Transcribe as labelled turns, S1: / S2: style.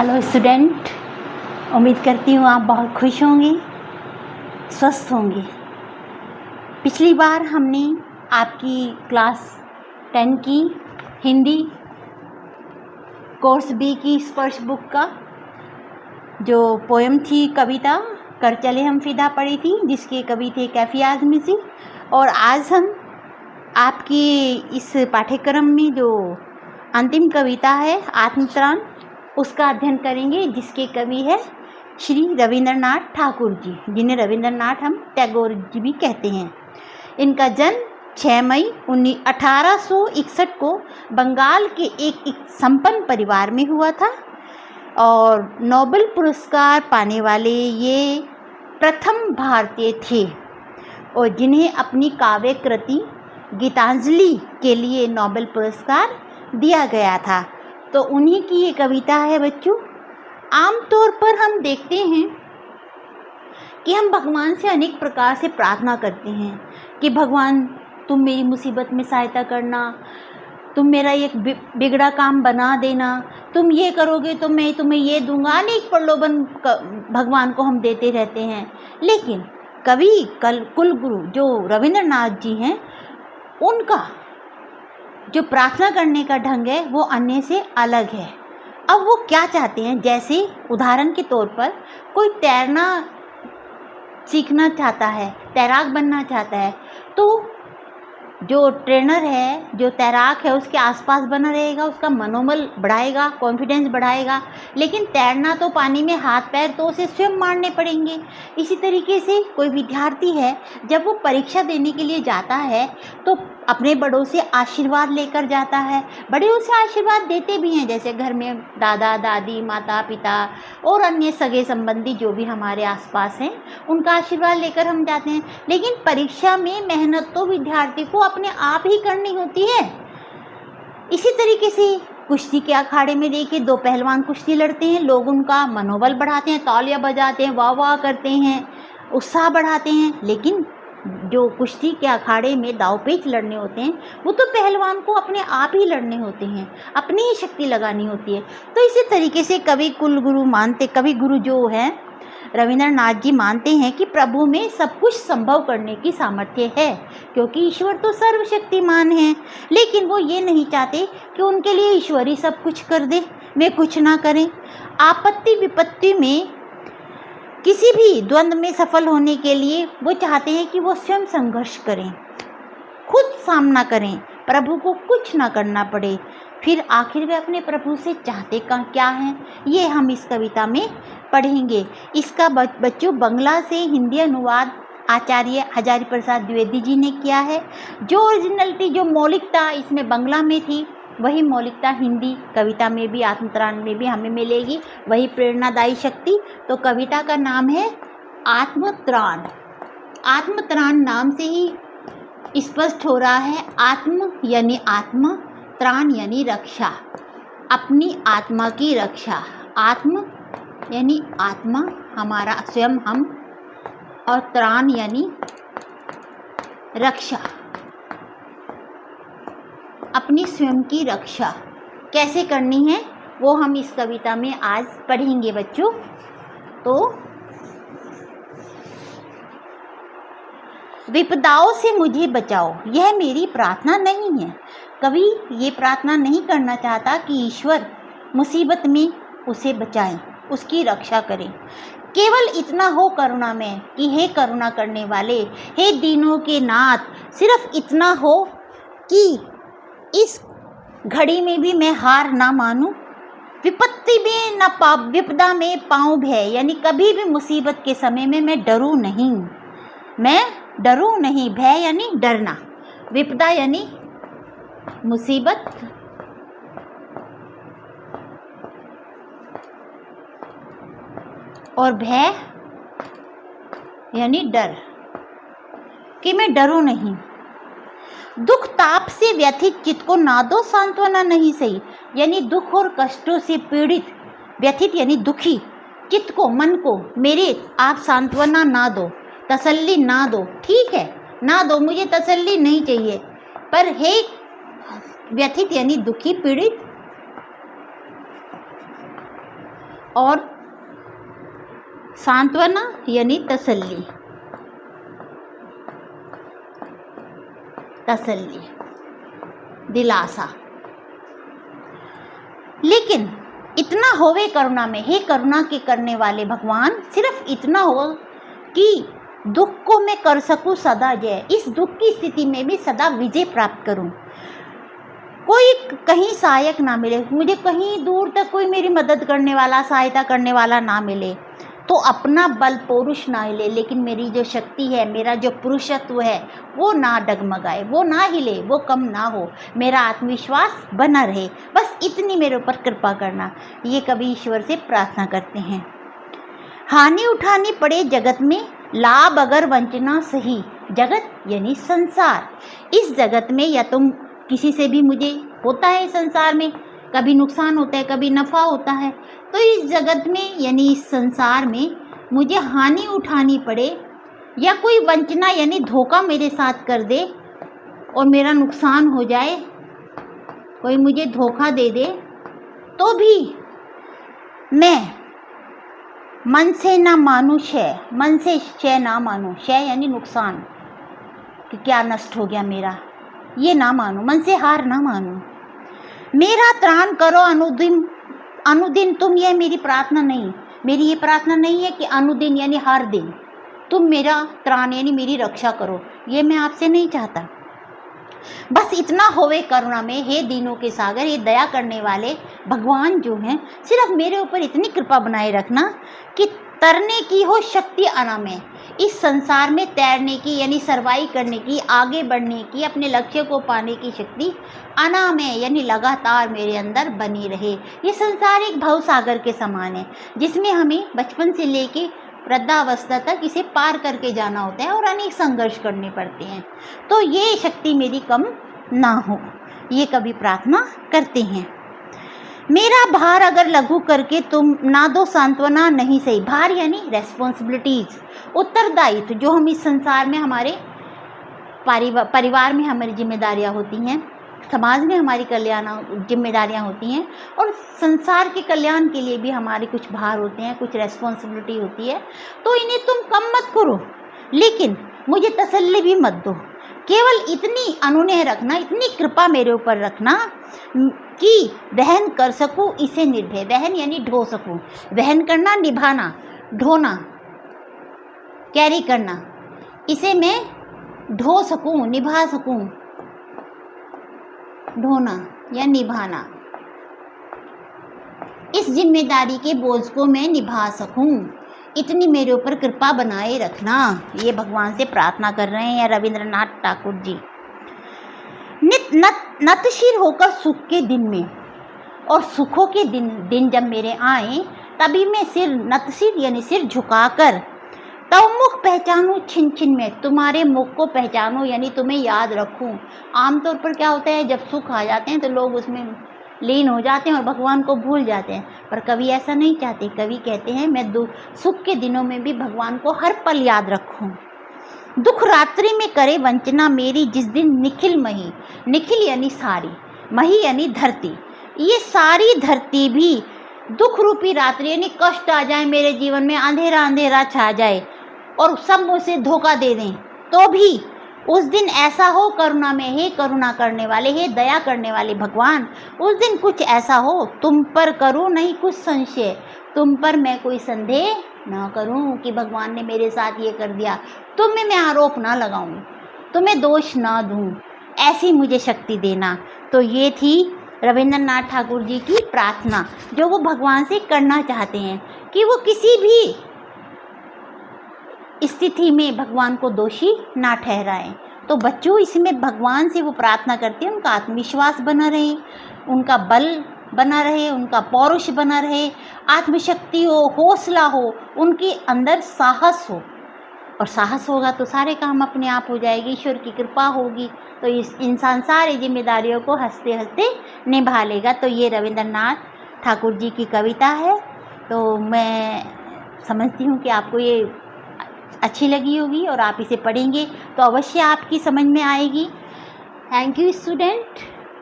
S1: Hello student, उम्मीद करती हूँ आप बहुत खुश होंगे, स्वस्थ होंगे। पिछली बार हमने आपकी क्लास 10 की हिंदी कोर्स बी की स्पर्श बुक का जो पोएम थी, कविता कर चले हम फिदा पढ़ी थी, जिसके कवि थे कैफी आज़मी जी। और आज हम आपकी इस पाठ्यक्रम में जो अंतिम कविता है आत्मत्राण, उसका अध्ययन करेंगे, जिसके कवि है श्री रविंद्रनाथ ठाकुर जी, जिन्हें रविंद्रनाथ हम टैगोर जी भी कहते हैं। इनका जन्म 6 मई 1861 को बंगाल के एक संपन्न परिवार में हुआ था और नोबेल पुरस्कार पाने वाले ये प्रथम भारतीय थे और जिन्हें अपनी काव्य कृति गीतांजलि के लिए नोबेल पुरस्कार दिया गया था। तो उन्हीं की ये कविता है बच्चों। आमतौर पर हम देखते हैं कि हम भगवान से अनेक प्रकार से प्रार्थना करते हैं कि भगवान तुम मेरी मुसीबत में सहायता करना, तुम मेरा एक बिगड़ा काम बना देना, तुम ये करोगे तो मैं तुम्हें ये दूंगा। अनेक प्रलोभन भगवान को हम देते रहते हैं, लेकिन कवि कुलगुरु जो रविंद्रनाथ जी हैं, उनका जो प्रार्थना करने का ढंग है वो अन्य से अलग है। अब वो क्या चाहते हैं, जैसे उदाहरण के तौर पर कोई तैरना सीखना चाहता है, तैराक बनना चाहता है, तो जो ट्रेनर है, जो तैराक है, उसके आसपास बना रहेगा, उसका मनोबल बढ़ाएगा, कॉन्फिडेंस बढ़ाएगा। लेकिन तैरना तो पानी में हाथ पैर तो उसे स्वयं मारने पड़ेंगे। इसी तरीके से कोई विद्यार्थी है, जब वो परीक्षा देने के लिए जाता है तो अपने बड़ों से आशीर्वाद लेकर जाता है। बड़े उसे आशीर्वाद देते भी हैं, जैसे घर में दादा दादी, माता पिता और अन्य सगे संबंधी जो भी हमारे आसपास हैं, उनका आशीर्वाद लेकर हम जाते हैं। लेकिन परीक्षा में मेहनत तो विद्यार्थी को अपने आप ही करनी होती है। इसी तरीके से कुश्ती के अखाड़े में देखिए, दो पहलवान कुश्ती लड़ते हैं, लोग उनका मनोबल बढ़ाते हैं, तालियां बजाते हैं, वाह वाह करते हैं, उत्साह बढ़ाते हैं। लेकिन जो कुश्ती के अखाड़े में दांव-पेच लड़ने होते हैं, वो तो पहलवान को अपने आप ही लड़ने होते हैं, अपनी ही शक्ति लगानी होती है। तो इसी तरीके से कवि गुरु जो हैं रविंद्रनाथ जी मानते हैं कि प्रभु में सब कुछ संभव करने की सामर्थ्य है, क्योंकि ईश्वर तो सर्वशक्तिमान है। लेकिन वो ये नहीं चाहते कि उनके लिए ईश्वर ही सब कुछ कर दे, वे कुछ ना करें। आपत्ति विपत्ति में, किसी भी द्वंद्व में सफल होने के लिए वो चाहते हैं कि वो स्वयं संघर्ष करें, खुद सामना करें, प्रभु को कुछ ना करना पड़े। फिर आखिर वे अपने प्रभु से चाहते क्या हैं, ये हम इस कविता में पढ़ेंगे। इसका बच्चों बंगला से हिंदी अनुवाद आचार्य हजारी प्रसाद द्विवेदी जी ने किया है। जो ओरिजिनलिटी, जो मौलिकता इसमें बंगला में थी, वही मौलिकता हिंदी कविता में भी, आत्मत्राण में भी हमें मिलेगी, वही प्रेरणादायी शक्ति। तो कविता का नाम है आत्मत्राण। आत्मत्राण नाम से ही स्पष्ट हो रहा है, आत्म यानी आत्मा, त्राण यानी रक्षा, अपनी आत्मा की रक्षा। आत्म यानी आत्मा, हमारा स्वयं हम, और त्राण यानी रक्षा, अपनी स्वयं की रक्षा कैसे करनी है वो हम इस कविता में आज पढ़ेंगे बच्चों। तो विपदाओं से मुझे बचाओ, यह मेरी प्रार्थना नहीं है। कवि ये प्रार्थना नहीं करना चाहता कि ईश्वर मुसीबत में उसे बचाएं, उसकी रक्षा करें। केवल इतना हो करुणा में कि हे करुणा करने वाले, हे दीनों के नाथ, सिर्फ इतना हो कि इस घड़ी में भी मैं हार ना मानूं, विपत्ति में न विपदा में पाऊं भय, यानी कभी भी मुसीबत के समय में मैं डरूं नहीं, मैं डरूं नहीं। भय यानी डरना, विपदा यानी मुसीबत, और भय यानी डर, कि मैं डरूं नहीं। दुख ताप से व्यथित चित्त को ना दो सांत्वना नहीं सही, यानी दुख और कष्टों से पीड़ित, व्यथित यानी दुखी चित्त को, मन को मेरे आप सांत्वना ना दो, तसल्ली ना दो। ठीक है, ना दो, मुझे तसल्ली नहीं चाहिए, पर हे व्यथित यानी दुखी, पीड़ित, और सांत्वना यानी तसल्ली, तसल्ली, दिलासा। लेकिन इतना होवे करुणा में, हे करुणा के करने वाले भगवान, सिर्फ इतना हो कि दुख को मैं कर सकूं सदा जय, इस दुख की स्थिति में भी सदा विजय प्राप्त करूं। कोई कहीं सहायक ना मिले मुझे, कहीं दूर तक कोई मेरी मदद करने वाला, सहायता करने वाला ना मिले, तो अपना बल पौरुष ना हिले, लेकिन मेरी जो शक्ति है, मेरा जो पुरुषत्व है, वो ना डगमगाए, वो ना हिले, वो कम ना हो, मेरा आत्मविश्वास बना रहे। बस इतनी मेरे ऊपर कृपा करना, ये कभी ईश्वर से प्रार्थना करते हैं। हानि उठानी पड़े जगत में, लाभ अगर वंचना सही, जगत यानी संसार। इस जगत में या तुम किसी से भी मुझे होता है, संसार में कभी नुकसान होता है, कभी नफ़ा होता है, तो इस जगत में यानी इस संसार में मुझे हानि उठानी पड़े या कोई वंचना यानी धोखा मेरे साथ कर दे और मेरा नुकसान हो जाए, कोई मुझे धोखा दे दे, तो भी मैं मन से ना मानूं क्षय, मन से क्षय ना मानूं, क्षय यानी नुकसान, कि क्या नष्ट हो गया मेरा, ये ना मानूं, मन से हार ना मानूं। मेरा त्राण करो अनुदिन, अनुदिन तुम, ये मेरी प्रार्थना नहीं, मेरी ये प्रार्थना नहीं है कि अनुदिन यानी हर दिन तुम मेरा त्राण यानी मेरी रक्षा करो, ये मैं आपसे नहीं चाहता। बस इतना होवे करुणा में, हे दीनों के सागर, ये दया करने वाले भगवान जो हैं, सिर्फ मेरे ऊपर इतनी कृपा बनाए रखना कि तरने की हो शक्ति आना में, इस संसार में तैरने की यानी सरवाइव करने की, आगे बढ़ने की, अपने लक्ष्य को पाने की शक्ति आना में यानी लगातार मेरे अंदर बनी रहे। ये संसार एक भव सागर के समान है, जिसमें हमें बचपन से लेके वृद्धावस्था तक इसे पार करके जाना होता है और अनेक संघर्ष करने पड़ते हैं। तो ये शक्ति मेरी कम ना हो, ये कभी प्रार्थना करते हैं। मेरा भार अगर लघु करके तुम ना दो सांत्वना नहीं सही, भार यानी रेस्पॉन्सिबिलिटीज़, उत्तरदायित्व, जो हम इस संसार में हमारे परिवार में हमारी जिम्मेदारियां होती हैं, समाज में हमारी कल्याण जिम्मेदारियां होती हैं, और संसार के कल्याण के लिए भी हमारे कुछ भार होते हैं, कुछ रेस्पॉन्सिबिलिटी होती है। तो इन्हें तुम कम मत करो, लेकिन मुझे तसल्ली भी मत दो। केवल इतनी अनुनय रखना, इतनी कृपा मेरे ऊपर रखना कि वहन कर सकूं इसे निर्भय, वहन यानी ढो सकूं, वहन करना, निभाना, ढोना, कैरी करना, इसे मैं ढो सकूं, निभा सकूं, ढोना या निभाना, इस जिम्मेदारी के बोझ को मैं निभा सकूं, इतनी मेरे ऊपर कृपा बनाए रखना। ये भगवान से प्रार्थना कर रहे हैं रविंद्रनाथ ठाकुर जी। नतशीर होकर सुख के दिन में, और सुखों के दिन जब मेरे आए, तभी मैं सिर नतशीर यानी सिर झुकाकर, तब मुख पहचानूं छिन छिन में, तुम्हारे मुख को पहचानूं यानी तुम्हें याद रखूं। आमतौर पर क्या होता है, जब सुख आ जाते हैं तो लोग उसमें लीन हो जाते हैं और भगवान को भूल जाते हैं, पर कवि ऐसा नहीं चाहते। कवि कहते हैं मैं सुख के दिनों में भी भगवान को हर पल याद रखूं। दुख रात्रि में करे वंचना मेरी, जिस दिन निखिल मही, निखिल यानी सारी, मही यानी धरती, ये सारी धरती भी दुख रूपी रात्रि यानी कष्ट आ जाए मेरे जीवन में, अंधेरा अंधेरा छा जाए और सब मुझसे धोखा दे दें, तो भी उस दिन ऐसा हो करुणा में, हे करुणा करने वाले, हे दया करने वाले भगवान, उस दिन कुछ ऐसा हो तुम पर करूं नहीं कुछ संशय, तुम पर मैं कोई संदेह ना करूं कि भगवान ने मेरे साथ ये कर दिया, तुम्हें मैं आरोप ना लगाऊं, तुम्हें दोष ना दूं, ऐसी मुझे शक्ति देना। तो ये थी रविंद्रनाथ ठाकुर जी की प्रार्थना, जो वो भगवान से करना चाहते हैं कि वो किसी भी स्थिति में भगवान को दोषी ना ठहराएं। तो बच्चों, इसमें भगवान से वो प्रार्थना करते हैं उनका आत्मविश्वास बना रहे, उनका बल बना रहे, उनका पौरुष बना रहे, आत्मशक्ति हो, हौसला हो, उनके अंदर साहस हो, और साहस होगा तो सारे काम अपने आप हो जाएगी, ईश्वर की कृपा होगी तो इस इंसान सारी जिम्मेदारियों को हंसते हंसते निभा लेगा। तो ये रविंद्रनाथ ठाकुर जी की कविता है। तो मैं समझती हूँ कि आपको ये अच्छी लगी होगी और आप इसे पढ़ेंगे तो अवश्य आपकी समझ में आएगी। Thank you student.